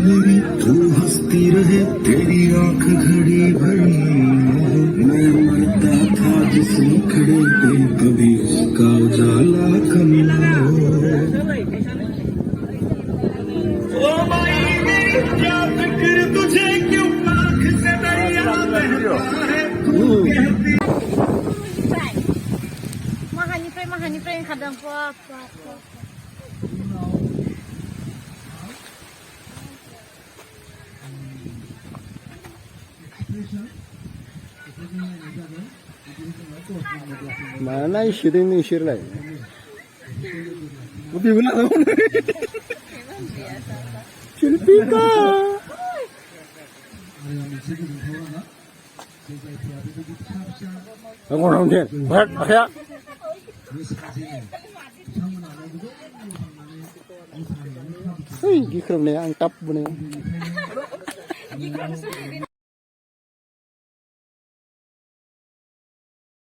मेरी तू हंसती रहे तेरी आंख घड़ी भर मैं मरता था जिस मुखड़े पे कभी उसका उजाला कम ना हो। ओ भाई मेरी क्या फिक्र तुझे क्यों आंख से दरिया बहता है तू कहती Mahaniफ्राय ओंखारदों Mana isirin isirlah. Udah bilang apa nih? Silpika. Aku orang dia, berat, akhirnya. Hei, gikrem nih, angkap bener.